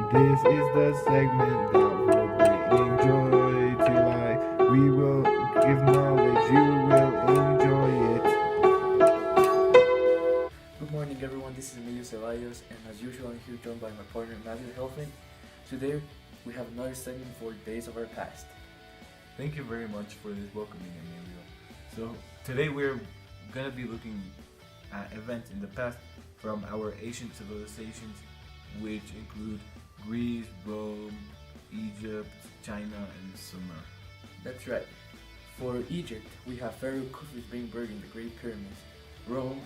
This is the segment that will bring joy to life. We will give knowledge, you will enjoy it. Good morning, everyone. This is Emilio Ceballos, and as usual, I'm here joined by my partner Matthew Helfman. Today, we have another segment for Days of Our Past. Thank you very much for this welcoming, Emilio. So, today we're gonna be looking at events in the past from our ancient civilizations, which include Greece, Rome, Egypt, China, and Sumer. That's right. For Egypt, we have Pharaoh Khufu's being buried in the Great Pyramids. Rome,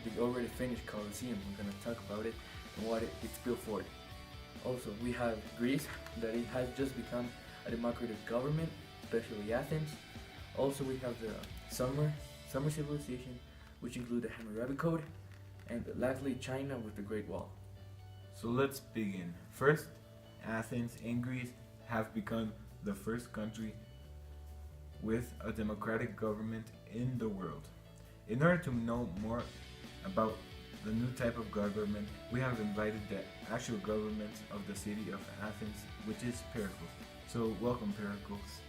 the already finished Colosseum. We're gonna talk about it and what it's built for. Also, we have Greece, that it has just become a democratic government, especially Athens. Also, we have the Sumer civilization, which include the Hammurabi Code, and lastly, China with the Great Wall. So let's begin. First, Athens and Greece have become the first country with a democratic government in the world. In order to know more about the new type of government, we have invited the actual government of the city of Athens, which is Pericles. So welcome, Pericles.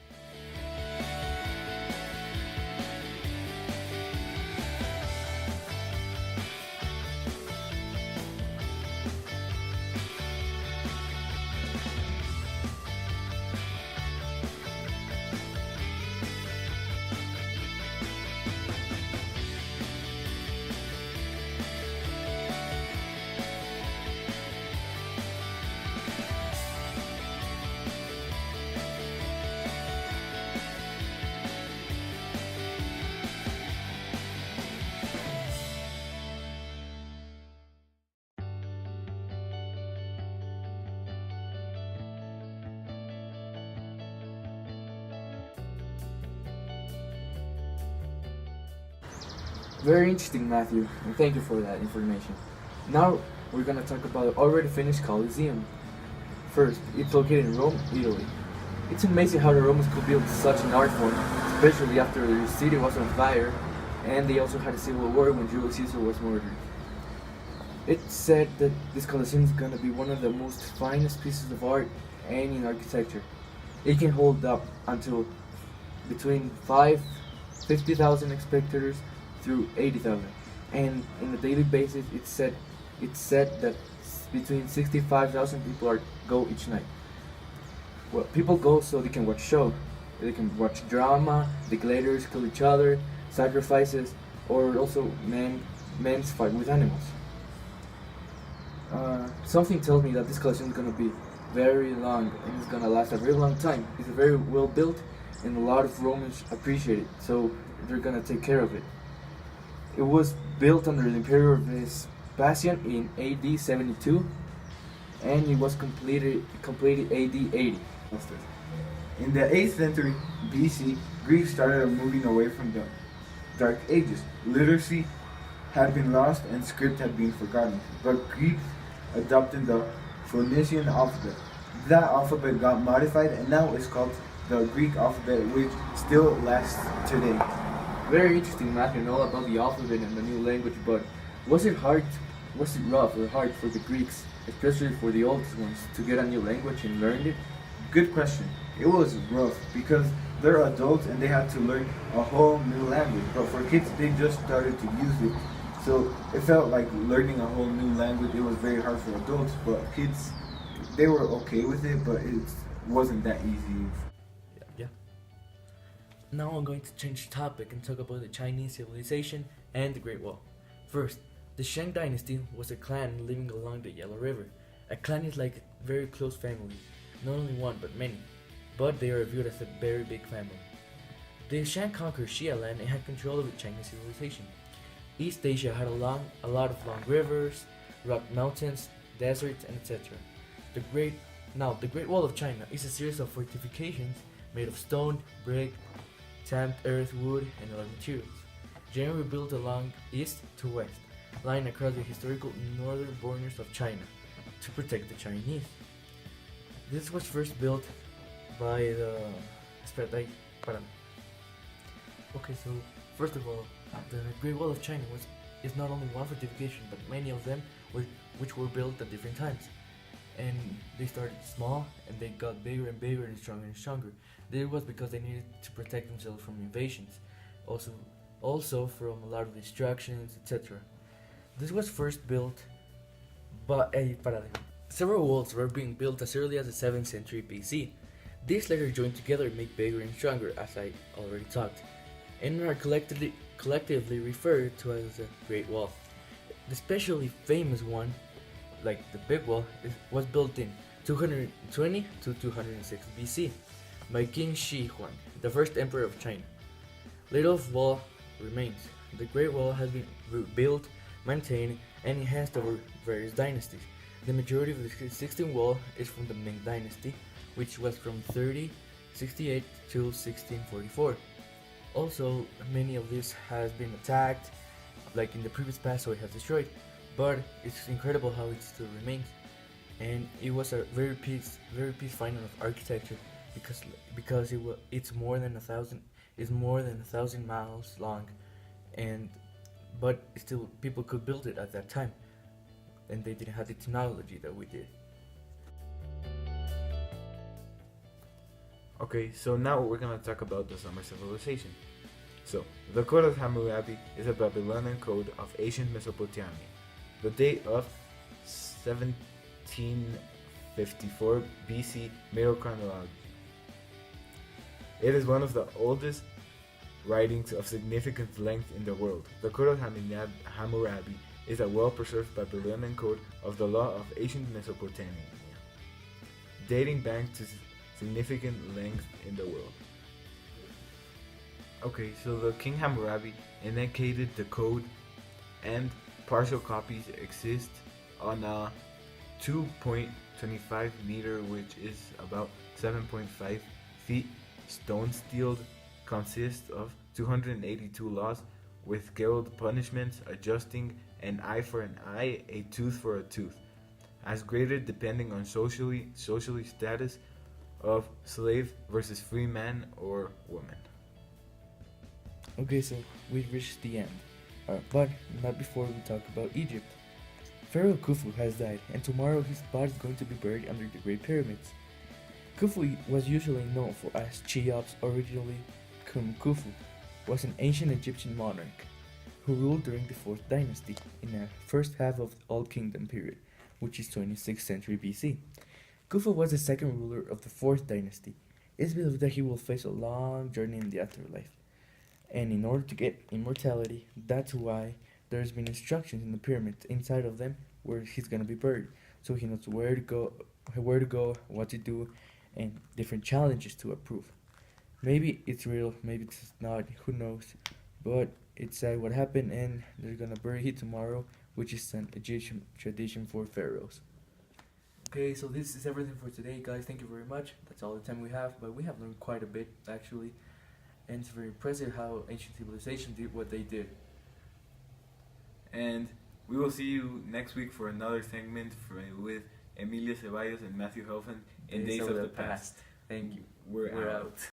Very interesting, Matthew, and thank you for that information. Now we're gonna talk about the already finished Colosseum. First, it's located in Rome, Italy. It's amazing how the Romans could build such an art form, especially after their city was on fire, and they also had a civil war when Julius Caesar was murdered. It's said that this Colosseum is gonna be one of the most finest pieces of art and in architecture. It can hold up until between 50,000 spectators through 80,000, and on a daily basis, it's said that between 65,000 people go each night. Well, people go so they can watch show, they can watch drama, the gladiators kill each other, sacrifices, or also men's fight with animals. Something tells me that this collection is gonna be very long and it's gonna last a very long time. It's very well built, and a lot of Romans appreciate it, so they're gonna take care of it. It was built under the Emperor Vespasian in AD 72, and it was completed AD 80. In the 8th century BC, Greeks started moving away from the Dark Ages. Literacy had been lost and script had been forgotten, but Greeks adopted the Phoenician alphabet. That alphabet got modified and now it's called the Greek alphabet, which still lasts today. Very interesting, Matthew, know about the alphabet and the new language, but was it rough or hard for the Greeks, especially for the oldest ones, to get a new language and learn it? Good question. It was rough because they're adults and they had to learn a whole new language. But for kids, they just started to use it. So it felt like learning a whole new language. It was very hard for adults, but kids, they were okay with it, but it wasn't that easy. Yeah. Now I'm going to change topic and talk about the Chinese civilization and the Great Wall. First, the Shang Dynasty was a clan living along the Yellow River. A clan is like a very close family, not only one but many, but they are viewed as a very big family. The Shang conquered Xia land and had control of the Chinese civilization. East Asia had a lot of long rivers, rock mountains, deserts, and etc. The Great Wall of China is a series of fortifications made of stone, brick, stamped earth, wood, and other materials, generally built along east to west, lying across the historical northern borders of China to protect the Chinese. This was first built by the Okay, so first of all, the Great Wall of China is not only one fortification, but many of them which were built at different times. And They started small and they got bigger and bigger and stronger. This was because they needed to protect themselves from invasions, also from a lot of destructions, etc. This was first built, but several walls were being built as early as the 7th century BC. These later joined together and made bigger and stronger, as I already talked, and are collectively referred to as the Great Wall. The especially famous one, like the Big Wall, was built in 220 to 206 BC by King Shi Huang, the first emperor of China. Little of wall remains. The Great Wall has been rebuilt, maintained, and enhanced over various dynasties. The majority of the existing wall is from the Ming Dynasty, which was from 3068 to 1644. Also, many of these has been attacked, like in the previous past, so it has destroyed. But it's incredible how it still remains, and it was a very peace finding of architecture because it's more than 1,000 miles long, but still people could build it at that time, and they didn't have the technology that we did. Okay, so now we're gonna talk about the Summer Civilization. So, the Code of Hammurabi is a Babylonian code of ancient Mesopotamia. The date of 1754 BC Middle Chronology. It is one of the oldest writings of significant length in the world. The Code of Hammurabi is a well-preserved Babylonian code of the law of ancient Mesopotamia, dating back to significant length in the world. Okay, so the King Hammurabi enacted the code, and partial copies exist on a 2.25 meter, which is about 7.5 feet, stone steel, consists of 282 laws with guild punishments adjusting an eye for an eye, a tooth for a tooth, as graded depending on socially status of slave versus free man or woman. Okay, so we've reached the end. But not before we talk about Egypt. Pharaoh Khufu has died, and tomorrow his body is going to be buried under the Great Pyramids. Khufu was usually known for as Cheops, originally Khufu, was an ancient Egyptian monarch who ruled during the 4th dynasty in the first half of the Old Kingdom period, which is 26th century BC. Khufu was the second ruler of the 4th dynasty. It's believed that he will face a long journey in the afterlife, and in order to get immortality, that's why there's been instructions in the pyramids inside of them where he's gonna be buried, so he knows where to go, what to do, and different challenges to approve. Maybe it's real, maybe it's not, who knows, but it's sad what happened, and they're gonna bury him tomorrow, which is an Egyptian tradition for pharaohs. Okay, so this is everything for today, guys. Thank you very much. That's all the time we have, but we have learned quite a bit, actually. And it's very impressive how ancient civilization did what they did. And we will see you next week for another segment with Emilia Ceballos and Matthew Helfen in Days of the Past. Thank you. We're out.